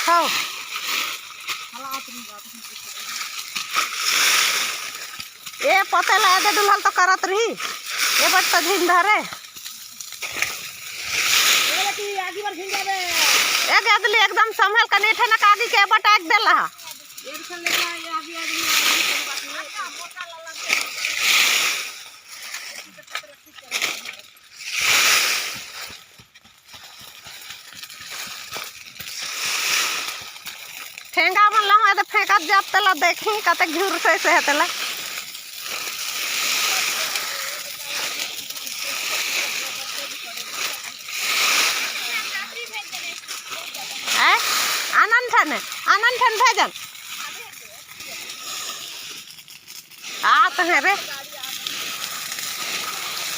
खाओ ये पते ला दे दुल्हन तो करत रही ये बट तो झिन धरे एक आदमी एकदम संभल कर नीचे ना कागी के बट एक देला ठेंगा मन ला तो फेंकत जात तला देखी कते घूर से हतला आनंद ठन भेजल आत है रे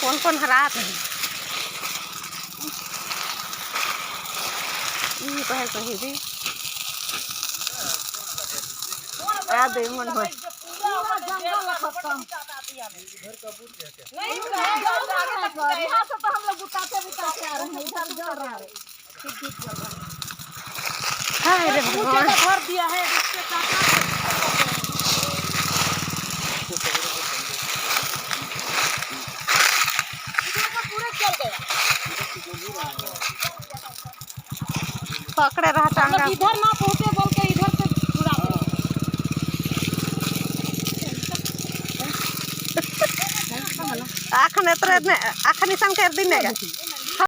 कौन कौन हरात है ये कहे कही दी आ दे मन हो यहाँ से तो हम लोग बुताते आ रहे हैं इधर जल रहा है हाय रे भगवान भर दिया है इसके पूरे चल गया पकड़े रहा टांगा इधर ना पहुंचे बोल के इधर से पूरा आखने तर आखनी संग कर दिन